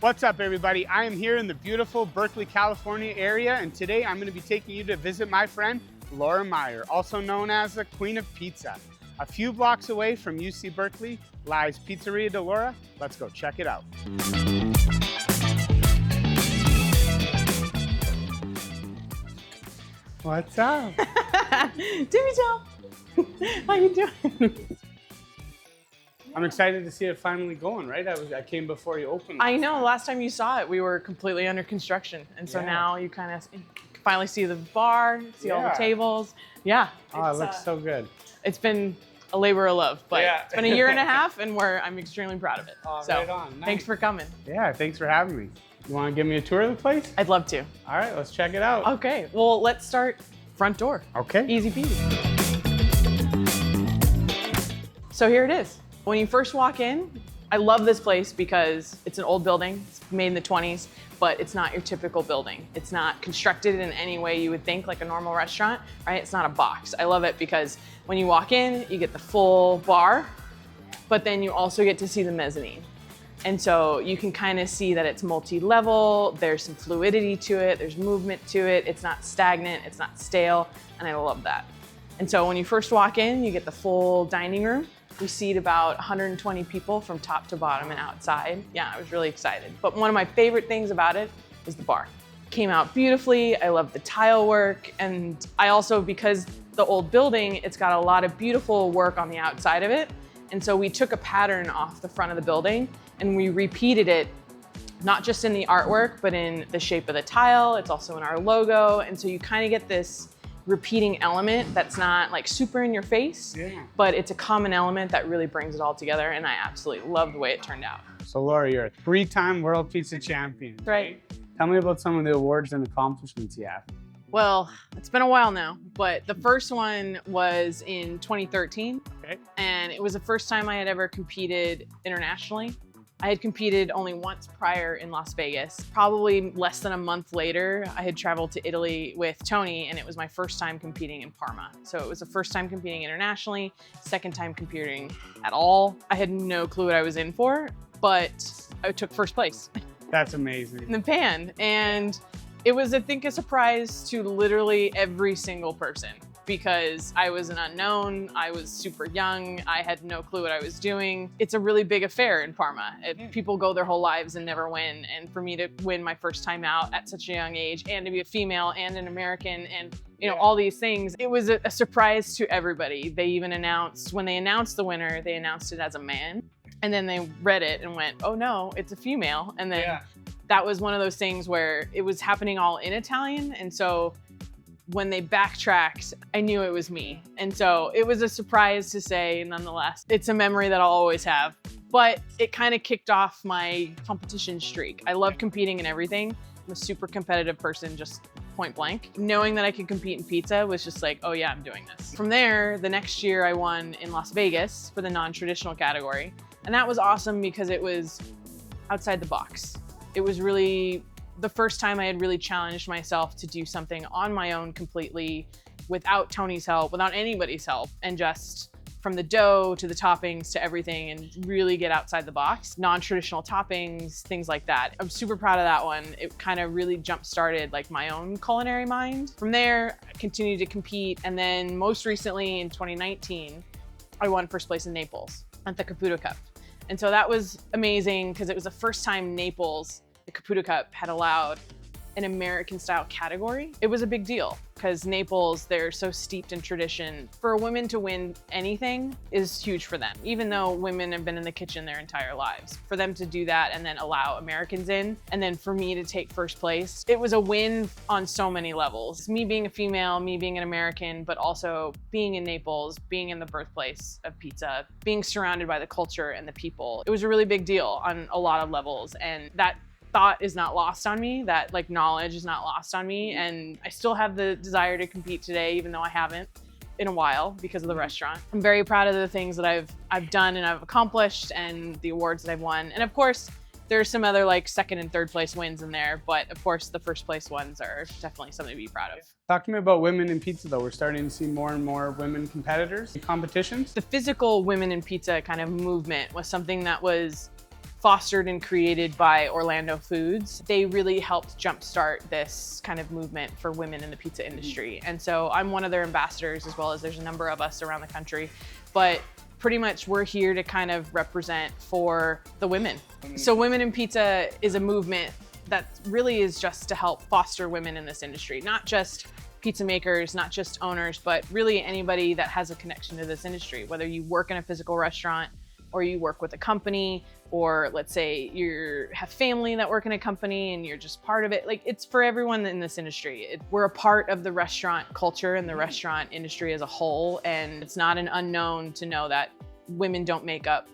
What's up, everybody? I am here in the beautiful Berkeley, California area, and today I'm going to be taking you to visit my friend, Laura Meyer, also known as the Queen of Pizza. A few blocks away from UC Berkeley lies Pizzeria Delora. Let's go check it out. What's up? Timmy Joe. How you doing? I'm excited to see it finally going, right? I came before you opened. I know, last time you saw it, we were completely under construction. And so now you kind of finally see the bar, see all the tables. Yeah. Oh, it looks so good. It's been a labor of love, but it's been a year and a half and I'm extremely proud of it. Oh, so right on. Nice. Thanks for coming. Yeah, thanks for having me. You want to give me a tour of the place? I'd love to. All right, let's check it out. Okay, well, let's start front door. Okay. Easy peasy. So here it is. When you first walk in, I love this place because it's an old building. It's made in the 20s, but it's not your typical building. It's not constructed in any way you would think like a normal restaurant, right? It's not a box. I love it because when you walk in, you get the full bar, but then you also get to see the mezzanine. And so you can kind of see that it's multi-level, there's some fluidity to it, there's movement to it, it's not stagnant, it's not stale, and I love that. And so when you first walk in, you get the full dining room. We seat about 120 people from top to bottom and outside. Yeah, I was really excited. But one of my favorite things about it is the bar. Came out beautifully, I love the tile work, and I also, because the old building, it's got a lot of beautiful work on the outside of it. And so we took a pattern off the front of the building and we repeated it, not just in the artwork, but in the shape of the tile. It's also in our logo. And so you kind of get this repeating element that's not like super in your face, but it's a common element that really brings it all together. And I absolutely love the way it turned out. So Laura, you're a 3-time World Pizza Champion. Right. Tell me about some of the awards and accomplishments you have. Well, it's been a while now, but the first one was in 2013. Okay. And it was the first time I had ever competed internationally. I had competed only once prior in Las Vegas. Probably less than a month later, I had traveled to Italy with Tony, and it was my first time competing in Parma. So it was the first time competing internationally, second time competing at all. I had no clue what I was in for, but I took first place. That's amazing. In the pan. And it was, I think, a surprise to literally every single person because I was an unknown, I was super young, I had no clue what I was doing. It's a really big affair in Parma. People go their whole lives and never win. And for me to win my first time out at such a young age and to be a female and an American and you know all these things, it was a surprise to everybody. They even announced, when they announced the winner, they announced it as a man. And then they read it and went, oh no, it's a female. And then that was one of those things where it was happening all in Italian. And so when they backtracked, I knew it was me. And so it was a surprise to say, nonetheless. It's a memory that I'll always have. But it kind of kicked off my competition streak. I love competing in everything. I'm a super competitive person, just point blank. Knowing that I could compete in pizza was just like, oh yeah, I'm doing this. From there, the next year I won in Las Vegas for the non-traditional category. And that was awesome because it was outside the box. It was really the first time I had really challenged myself to do something on my own completely without Tony's help, without anybody's help, and just from the dough to the toppings to everything and really get outside the box. Non-traditional toppings, things like that. I'm super proud of that one. It kind of really jump-started like my own culinary mind. From there, I continued to compete, and then most recently in 2019, I won first place in Naples at the Caputo Cup. And so that was amazing because it was the first time Naples, the Caputo Cup, had allowed an American style category. It was a big deal because Naples, they're so steeped in tradition. For women to win anything is huge for them, even though women have been in the kitchen their entire lives. For them to do that and then allow Americans in, and then for me to take first place, it was a win on so many levels. Me being a female, me being an American, but also being in Naples, being in the birthplace of pizza, being surrounded by the culture and the people. It was a really big deal on a lot of levels, and that thought is not lost on me, that like knowledge is not lost on me, and I still have the desire to compete today, even though I haven't in a while because of the restaurant. I'm very proud of the things that I've done and I've accomplished and the awards that I've won. And of course, there's some other like second and third place wins in there, but of course the first place ones are definitely something to be proud of. Talk to me about women in pizza though. We're starting to see more and more women competitors in competitions. The physical women in pizza kind of movement was something that was fostered and created by Orlando Foods. They really helped jumpstart this kind of movement for women in the pizza industry. And so I'm one of their ambassadors, as well as there's a number of us around the country. But pretty much we're here to kind of represent for the women. So Women in Pizza is a movement that really is just to help foster women in this industry, not just pizza makers, not just owners, but really anybody that has a connection to this industry, whether you work in a physical restaurant or you work with a company, or let's say you have family that work in a company and you're just part of it. Like, it's for everyone in this industry. We're a part of the restaurant culture and the restaurant industry as a whole, and it's not an unknown to know that women don't make up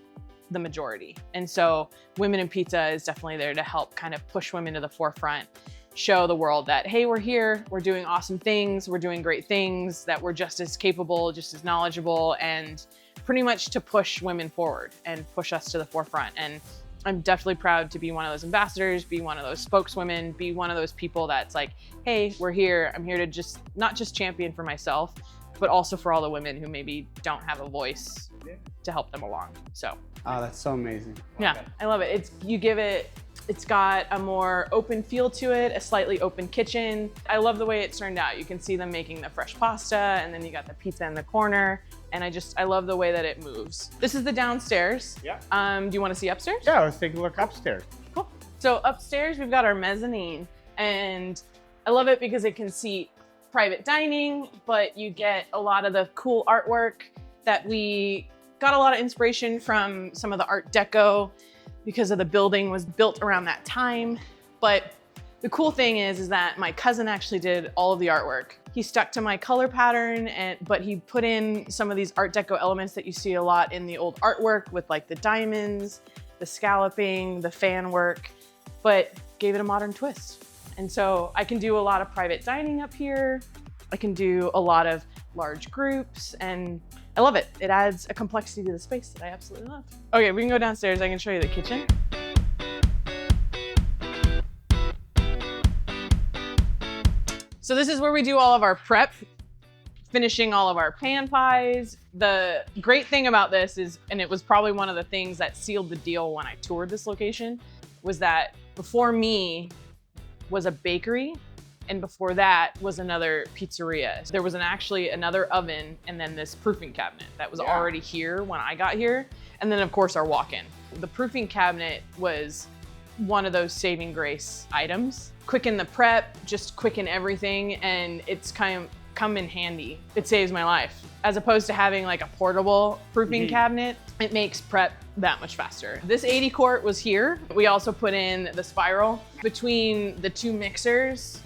the majority. And so Women in Pizza is definitely there to help kind of push women to the forefront, show the world that, hey, we're here, we're doing awesome things, we're doing great things, that we're just as capable, just as knowledgeable, and pretty much to push women forward and push us to the forefront. And I'm definitely proud to be one of those ambassadors, be one of those spokeswomen, be one of those people that's like, hey, we're here. I'm here to just not just champion for myself, but also for all the women who maybe don't have a voice to help them along. So. Oh, that's so amazing. Yeah, I love it. It's got a more open feel to it, a slightly open kitchen. I love the way it turned out. You can see them making the fresh pasta, and then you got the pizza in the corner. And I love the way that it moves. This is the downstairs. Yeah. Do you want to see upstairs? Yeah, let's take a look upstairs. Cool. So upstairs, we've got our mezzanine, and I love it because it can seat private dining, but you get a lot of the cool artwork that we got a lot of inspiration from some of the Art Deco because of the building was built around that time. But the cool thing is that my cousin actually did all of the artwork. He stuck to my color pattern, but he put in some of these Art Deco elements that you see a lot in the old artwork with like the diamonds, the scalloping, the fan work, but gave it a modern twist. And so I can do a lot of private dining up here. I can do a lot of large groups, and I love it. It adds a complexity to the space that I absolutely love. Okay, we can go downstairs. I can show you the kitchen. So this is where we do all of our prep, finishing all of our pan pies. The great thing about this is, and it was probably one of the things that sealed the deal when I toured this location, was that before me was a bakery, and before that was another pizzeria. So there was actually another oven, and then this proofing cabinet that was already here when I got here. And then of course our walk-in. The proofing cabinet was one of those saving grace items. Quicken the prep, just quicken everything, and it's kind of come in handy. It saves my life. As opposed to having like a portable proofing cabinet, it makes prep that much faster. This 80 quart was here. We also put in the spiral. Between the two mixers,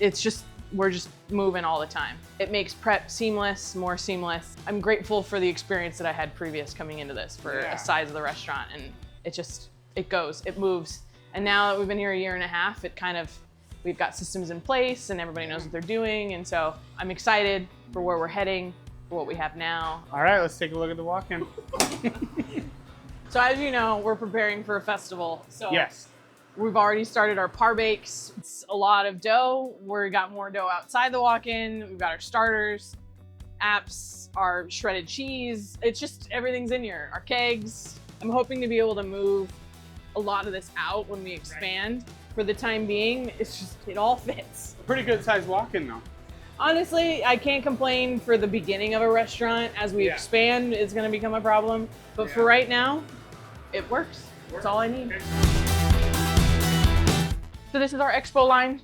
we're just moving all the time. It makes prep seamless, more seamless. I'm grateful for the experience that I had previous coming into this for a size of the restaurant, and it goes, it moves. And now that we've been here a year and a half, we've got systems in place and everybody knows what they're doing. And so I'm excited for where we're heading, for what we have now. All right, let's take a look at the walk-in. So as you know, we're preparing for a festival. So yes. We've already started our par bakes. It's a lot of dough. We got more dough outside the walk-in. We've got our starters, apps, our shredded cheese. It's just, everything's in here. Our kegs. I'm hoping to be able to move a lot of this out when we expand. For the time being, it all fits. Pretty good sized walk-in though. Honestly, I can't complain for the beginning of a restaurant. As we expand, it's gonna become a problem. But for right now, it works. That's all I need. So this is our expo line.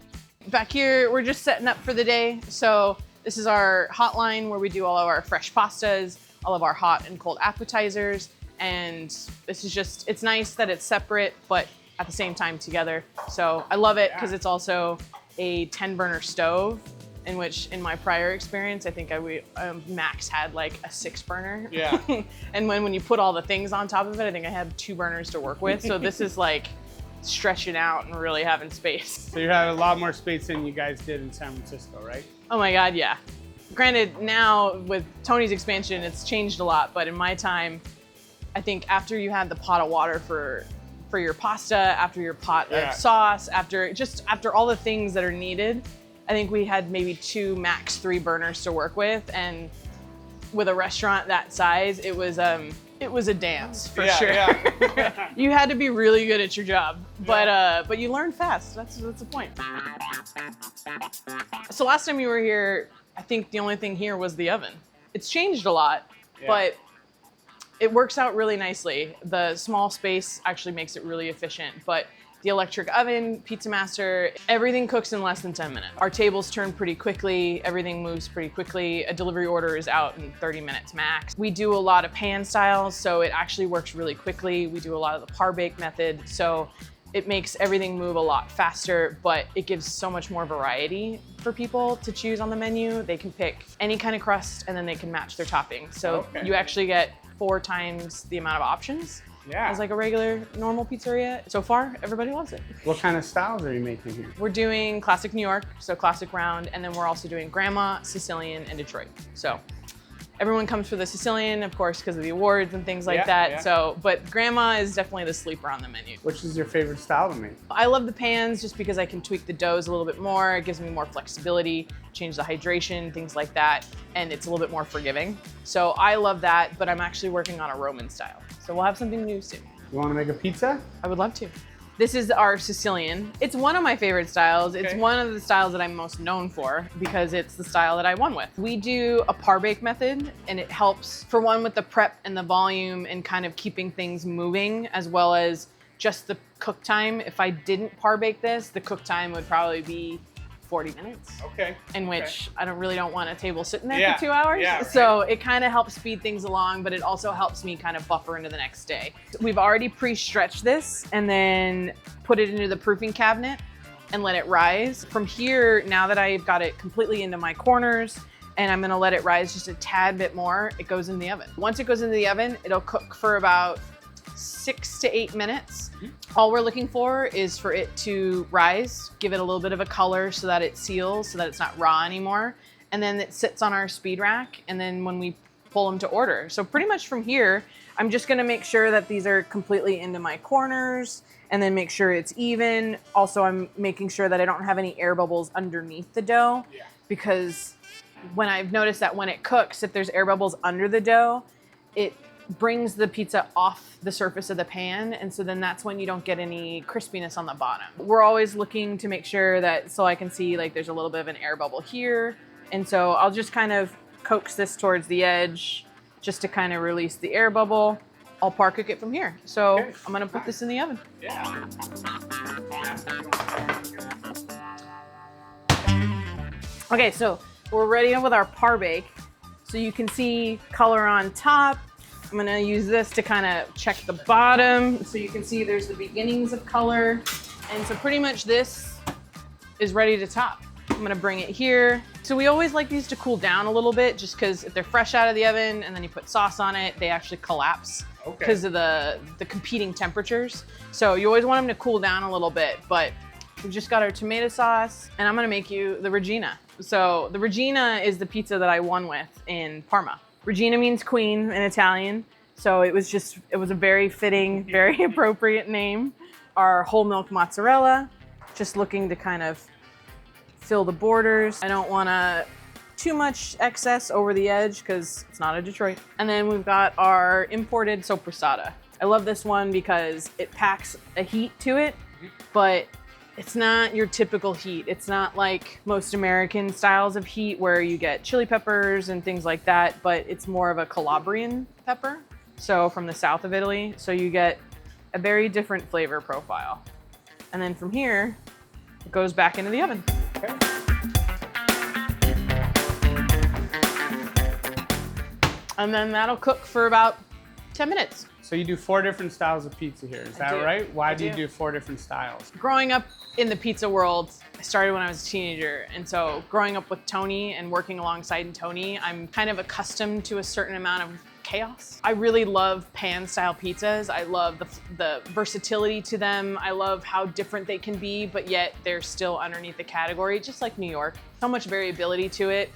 Back here, we're just setting up for the day. So this is our hot line where we do all of our fresh pastas, all of our hot and cold appetizers. And this is it's nice that it's separate, but at the same time together. So I love it because it's also a 10-burner stove, in which in my prior experience, I think max had like a 6-burner. Yeah. And when you put all the things on top of it, I think I had 2 burners to work with. So this is like stretching out and really having space. So you have a lot more space than you guys did in San Francisco, right? Oh my God, yeah. Granted, now with Tony's expansion, it's changed a lot, but in my time, I think after you had the pot of water for your pasta, after your pot of sauce, after all the things that are needed, I think we had maybe 2, max 3 burners to work with. And with a restaurant that size, it was It was a dance for Yeah, sure. yeah. You had to be really good at your job, but you learned fast. That's the point. So last time you were here, I think the only thing here was the oven. It's changed a lot, but it works out really nicely. The small space actually makes it really efficient, but the electric oven, Pizza Master, everything cooks in less than 10 minutes. Our tables turn pretty quickly, everything moves pretty quickly. A delivery order is out in 30 minutes max. We do a lot of pan styles, so it actually works really quickly. We do a lot of the par bake method, so it makes everything move a lot faster, but it gives so much more variety for people to choose on the menu. They can pick any kind of crust and then they can match their toppings. So you actually get 4 times the amount of options as like a regular normal pizzeria. So far, everybody loves it. What kind of styles are you making here? We're doing classic New York, so classic round, and then we're also doing Grandma, Sicilian, and Detroit. So everyone comes for the Sicilian, of course, because of the awards and things like that. So, but Grandma is definitely the sleeper on the menu. Which is your favorite style to make? I love the pans just because I can tweak the doughs a little bit more. It gives me more flexibility, change the hydration, things like that, and it's a little bit more forgiving. So I love that, but I'm actually working on a Roman style. So we'll have something new soon. You want to make a pizza? I would love to. This is our Sicilian. It's one of my favorite styles. It's one of the styles that I'm most known for because it's the style that I won with. We do a par bake method, and it helps, for one, with the prep and the volume and kind of keeping things moving, as well as just the cook time. If I didn't par bake this, the cook time would probably be 40 minutes. In which I really don't want a table sitting there for 2 hours. So it kind of helps speed things along, but it also helps me kind of buffer into the next day. We've already pre-stretched this and then put it into the proofing cabinet and let it rise. From here, now that I've got it completely into my corners and I'm gonna let it rise just a tad bit more, it goes in the oven. Once it goes into the oven, it'll cook for about 6 to 8 minutes. All we're looking for is for it to rise, give it a little bit of a color so that it seals, so that it's not raw anymore. And then it sits on our speed rack, and then when we pull them to order. So pretty much from here, I'm just gonna make sure that these are completely into my corners and then make sure it's even. Also, I'm making sure that I don't have any air bubbles underneath the dough because when I've noticed that when it cooks, if there's air bubbles under the dough, it brings the pizza off the surface of the pan, and so then that's when you don't get any crispiness on the bottom. We're always looking to make sure that, so I can see like there's a little bit of an air bubble here, and so I'll just kind of coax this towards the edge just to kind of release the air bubble. I'll par cook it from here. So I'm gonna put this in the oven. Okay, so we're ready with our par bake. So you can see color on top. I'm gonna use this to kind of check the bottom. So you can see there's the beginnings of color. And so pretty much this is ready to top. I'm gonna bring it here. So we always like these to cool down a little bit just because if they're fresh out of the oven and then you put sauce on it, they actually collapse because of the competing temperatures. So you always want them to cool down a little bit, but we've just got our tomato sauce and I'm gonna make you the Regina. So the Regina is the pizza that I won with in Parma. Regina means queen in Italian, so it was a very fitting, very appropriate name. Our whole milk mozzarella, just looking to kind of fill the borders. I don't want too much excess over the edge because it's not a Detroit. And then we've got our imported soppressata. I love this one because it packs a heat to it, but it's not your typical heat. It's not like most American styles of heat where you get chili peppers and things like that, but it's more of a Calabrian pepper, so from the south of Italy. So you get a very different flavor profile. And then from here, it goes back into the oven. And then that'll cook for about 10 minutes. So you do 4 different styles of pizza here, is that right? Why do you do 4 different styles? Growing up in the pizza world, I started when I was a teenager. And so growing up with Tony and working alongside Tony, I'm kind of accustomed to a certain amount of chaos. I really love pan style pizzas. I love the versatility to them. I love how different they can be, but yet they're still underneath the category, just like New York. So much variability to it,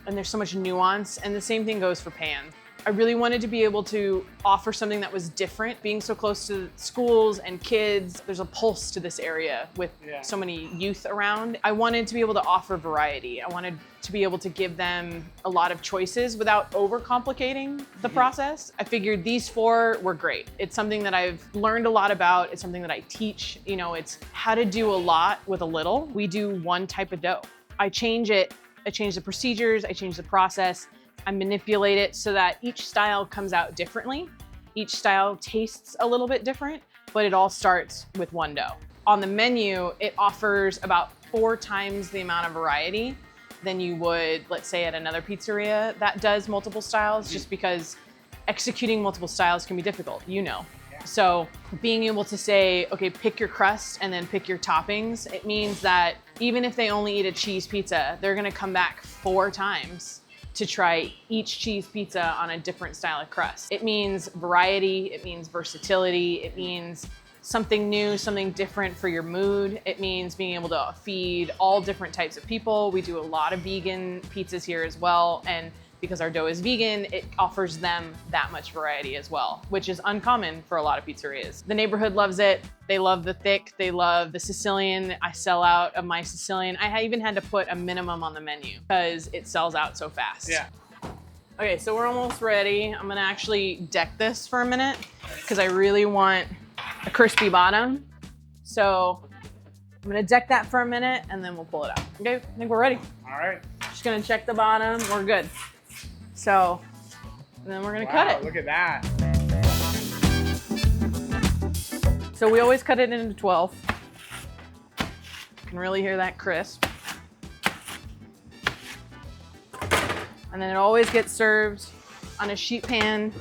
and there's so much nuance, and the same thing goes for pan. I really wanted to be able to offer something that was different. Being so close to schools and kids, there's a pulse to this area with so many youth around. I wanted to be able to offer variety. I wanted to be able to give them a lot of choices without overcomplicating the process. I figured these 4 were great. It's something that I've learned a lot about. It's something that I teach. You know, it's how to do a lot with a little. We do one type of dough. I change it. I change the procedures. I change the process. I manipulate it so that each style comes out differently. Each style tastes a little bit different, but it all starts with one dough. On the menu, it offers about 4 times the amount of variety than you would, let's say, at another pizzeria that does multiple styles, just because executing multiple styles can be difficult, you know. So being able to say, okay, pick your crust and then pick your toppings, it means that even if they only eat a cheese pizza, they're gonna come back 4 times to try each cheese pizza on a different style of crust. It means variety, it means versatility, it means something new, something different for your mood. It means being able to feed all different types of people. We do a lot of vegan pizzas here as well, and because our dough is vegan, it offers them that much variety as well, which is uncommon for a lot of pizzerias. The neighborhood loves it. They love the thick, they love the Sicilian. I sell out of my Sicilian. I even had to put a minimum on the menu because it sells out so fast. Yeah. Okay, so we're almost ready. I'm gonna actually deck this for a minute because I really want a crispy bottom. So I'm gonna deck that for a minute and then we'll pull it out. Okay, I think we're ready. All right. Just gonna check the bottom, we're good. So, and then we're gonna cut it. Look at that. So we always cut it into 12. You can really hear that crisp. And then it always gets served on a sheet pan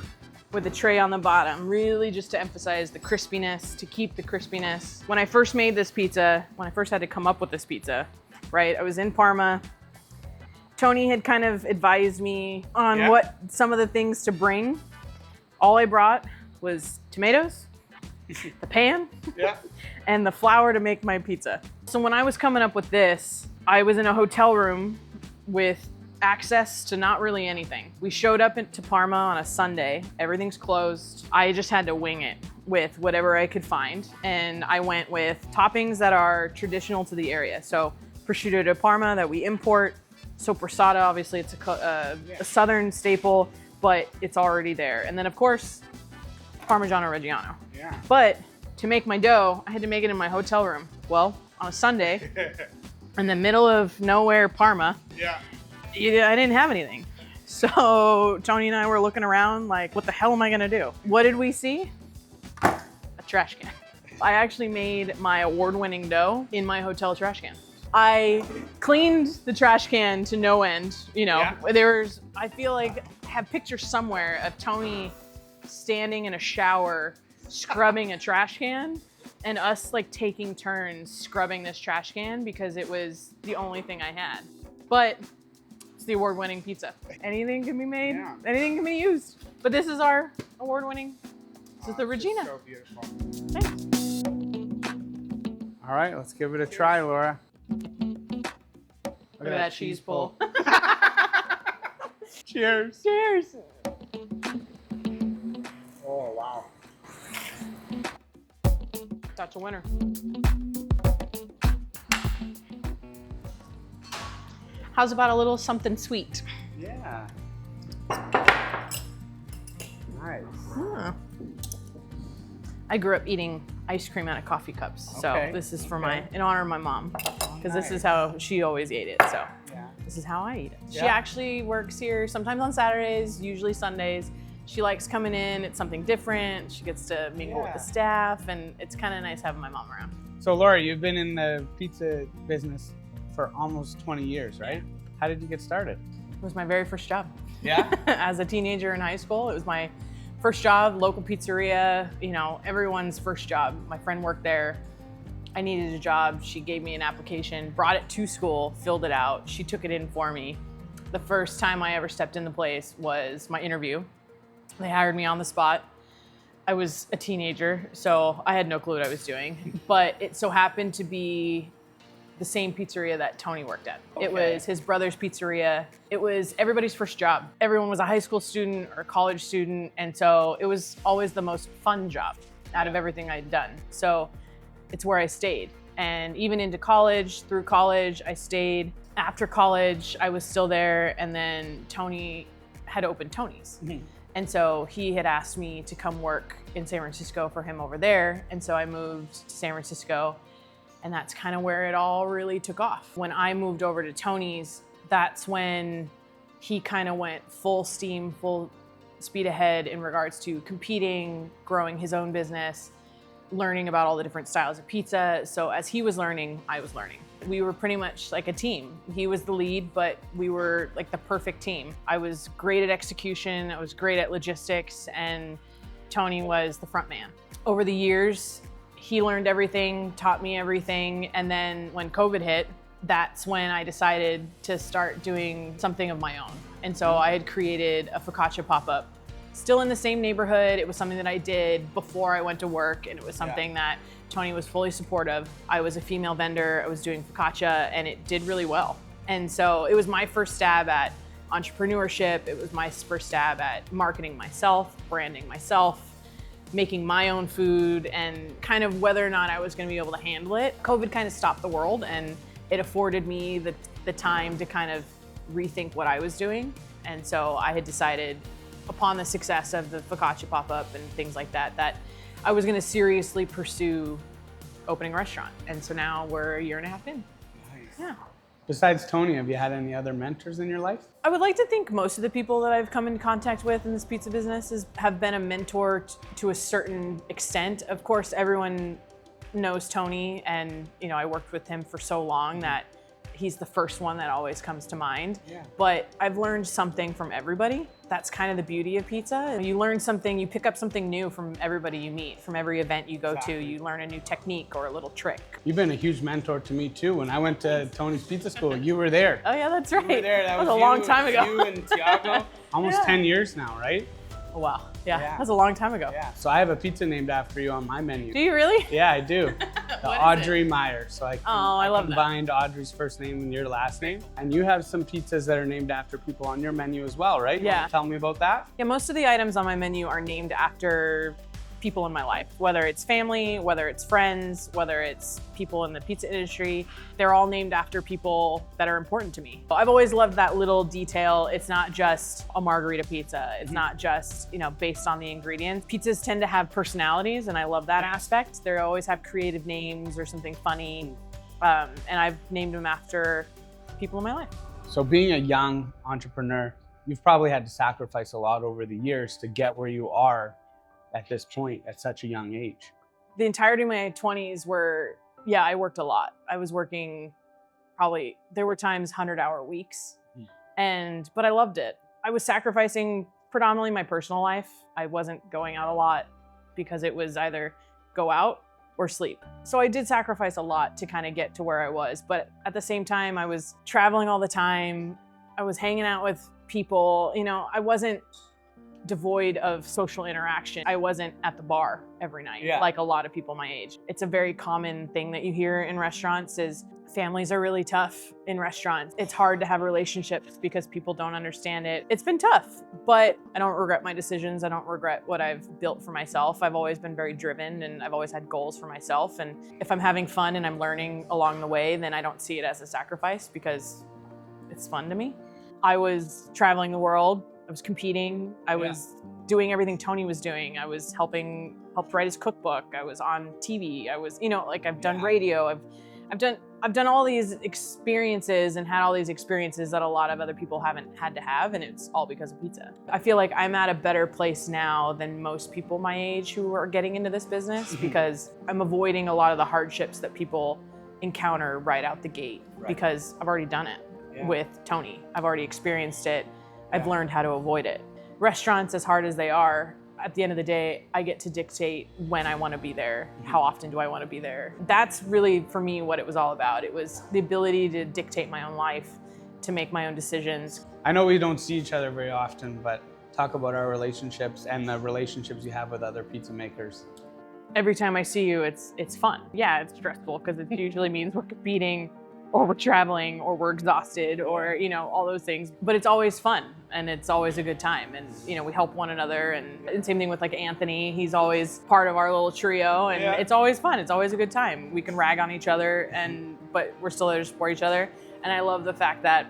with a tray on the bottom, really just to emphasize the crispiness, to keep the crispiness. When I first made this pizza, when I first had to come up with this pizza, right, I was in Parma. Tony had kind of advised me on what some of the things to bring. All I brought was tomatoes, the pan, and the flour to make my pizza. So when I was coming up with this, I was in a hotel room with access to not really anything. We showed up to Parma on a Sunday. Everything's closed. I just had to wing it with whatever I could find. And I went with toppings that are traditional to the area. So prosciutto di Parma that we import. Soppressata, obviously it's a southern staple, but it's already there. And then of course, Parmigiano Reggiano. Yeah. But to make my dough, I had to make it in my hotel room. Well, on a Sunday, in the middle of nowhere, Parma, I didn't have anything. So Tony and I were looking around like, what the hell am I gonna do? What did we see? A trash can. I actually made my award-winning dough in my hotel trash can. I cleaned the trash can to no end, you know. I feel like I have pictures somewhere of Tony standing in a shower, scrubbing a trash can, and us like taking turns scrubbing this trash can because it was the only thing I had. But it's the award-winning pizza. Anything can be made, anything can be used. But this is our award-winning, this is the Regina. So beautiful. Thanks. All right, let's give it a try, Laura. Look at that cheese pull. Cheers. Cheers. Oh, wow. That's a winner. How's about a little something sweet? Yeah. Nice. Huh. I grew up eating ice cream out of coffee cups, so this is for in honor of my mom, because this is how she always ate it. So this is how I eat it. She actually works here sometimes on Saturdays, usually Sundays. She likes coming in. It's something different. She gets to mingle with the staff, and it's kind of nice having my mom around. So Laura, you've been in the pizza business for almost 20 years, right? How did you get started? It was my very first job. Yeah? As a teenager in high school, it was my first job, local pizzeria, you know, everyone's first job. My friend worked there. I needed a job. She gave me an application, brought it to school, filled it out. She took it in for me. The first time I ever stepped in the place was my interview. They hired me on the spot. I was a teenager, so I had no clue what I was doing. But it so happened to be the same pizzeria that Tony worked at. Okay. It was his brother's pizzeria. It was everybody's first job. Everyone was a high school student or a college student. And so it was always the most fun job out of everything I'd done. So it's where I stayed. And even into college, through college, I stayed. After college, I was still there. And then Tony had opened Tony's. Mm-hmm. And so he had asked me to come work in San Francisco for him over there. And so I moved to San Francisco. And that's kind of where it all really took off. When I moved over to Tony's, that's when he kind of went full steam, full speed ahead in regards to competing, growing his own business, learning about all the different styles of pizza. So as he was learning, I was learning. We were pretty much like a team. He was the lead, but we were like the perfect team. I was great at execution, I was great at logistics, and Tony was the front man. Over the years, he learned everything, taught me everything, and then when COVID hit, that's when I decided to start doing something of my own. And so I had created a focaccia pop-up, still in the same neighborhood. It was something that I did before I went to work, and it was something that Tony was fully supportive. I was a female vendor, I was doing focaccia, and it did really well. And so it was my first stab at entrepreneurship. It was my first stab at marketing myself, branding myself, making my own food, and kind of whether or not I was gonna be able to handle it. COVID kind of stopped the world, and it afforded me the time to kind of rethink what I was doing. And so I had decided, upon the success of the focaccia pop-up and things like that, that I was gonna seriously pursue opening a restaurant. And so now we're a year and a half in. Nice. Yeah. Besides Tony, have you had any other mentors in your life? I would like to think most of the people that I've come in contact with in this pizza business have been a mentor to a certain extent. Of course, everyone knows Tony, and I worked with him for so long that he's the first one that always comes to mind. Yeah. But I've learned something from everybody. That's kind of the beauty of pizza. You learn something, you pick up something new from everybody you meet, from every event you go to. You learn a new technique or a little trick. You've been a huge mentor to me too. When I went to Tony's Pizza School, you were there. Oh yeah, that's right. You were there. That was a long time ago. You and Tiago. Almost 10 years now, right? Oh, wow. Yeah, that was a long time ago. Yeah. So I have a pizza named after you on my menu. Do you really? Yeah, I do. The Audrey Meyer. So I love combined Audrey's first name and your last name. And you have some pizzas that are named after people on your menu as well, right? You want to tell me about that? Yeah, most of the items on my menu are named after people in my life, whether it's family, whether it's friends, whether it's people in the pizza industry. They're all named after people that are important to me. I've always loved that little detail. It's not just a margarita pizza. It's not just, based on the ingredients. Pizzas tend to have personalities, and I love that aspect. They always have creative names or something funny. And I've named them after people in my life. So being a young entrepreneur, you've probably had to sacrifice a lot over the years to get where you are at this point at such a young age. The entirety of my 20s were, I worked a lot. I was working there were times 100-hour weeks, but I loved it. I was sacrificing predominantly my personal life. I wasn't going out a lot because it was either go out or sleep. So I did sacrifice a lot to kind of get to where I was, but at the same time, I was traveling all the time. I was hanging out with people. I wasn't devoid of social interaction. I wasn't at the bar every night like a lot of people my age. It's a very common thing that you hear in restaurants is families are really tough in restaurants. It's hard to have relationships because people don't understand it. It's been tough, but I don't regret my decisions. I don't regret what I've built for myself. I've always been very driven, and I've always had goals for myself. And if I'm having fun and I'm learning along the way, then I don't see it as a sacrifice because it's fun to me. I was traveling the world. I was competing. I was doing everything Tony was doing. I was helped write his cookbook. I was on TV. I was, I've done radio. I've done all these experiences and had all these experiences that a lot of other people haven't had to have, and it's all because of pizza. I feel like I'm at a better place now than most people my age who are getting into this business because I'm avoiding a lot of the hardships that people encounter right out the gate because I've already done it with Tony. I've already experienced it. I've learned how to avoid it. Restaurants, as hard as they are, at the end of the day, I get to dictate when I want to be there, how often do I want to be there. That's really, for me, what it was all about. It was the ability to dictate my own life, to make my own decisions. I know we don't see each other very often, but talk about our relationships and the relationships you have with other pizza makers. Every time I see you, it's fun. Yeah, it's stressful because it usually means we're competing or we're traveling or we're exhausted or, you know, all those things. But it's always fun and it's always a good time. And, you know, we help one another. And same thing with like Anthony. He's always part of our little trio and it's always fun. It's always a good time. We can rag on each other but we're still there to support each other. And I love the fact that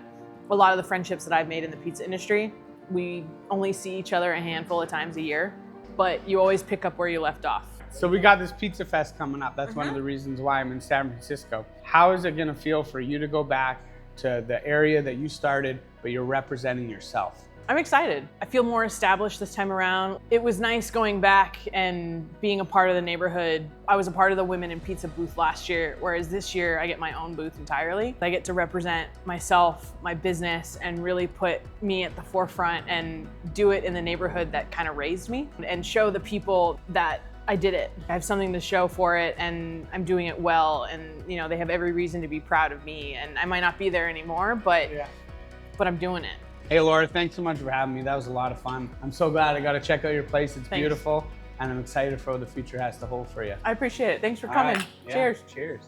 a lot of the friendships that I've made in the pizza industry, we only see each other a handful of times a year, but you always pick up where you left off. So we got this Pizza Fest coming up. That's one of the reasons why I'm in San Francisco. How is it gonna feel for you to go back to the area that you started, but you're representing yourself? I'm excited. I feel more established this time around. It was nice going back and being a part of the neighborhood. I was a part of the Women in Pizza booth last year, whereas this year I get my own booth entirely. I get to represent myself, my business, and really put me at the forefront and do it in the neighborhood that kind of raised me and show the people that I did it. I have something to show for it and I'm doing it well, and you know, they have every reason to be proud of me, and I might not be there anymore, but I'm doing it. Hey Laura, thanks so much for having me. That was a lot of fun. I'm so glad I got to check out your place. It's beautiful, and I'm excited for what the future has to hold for you. I appreciate it. Thanks for coming. Right. Cheers. Cheers.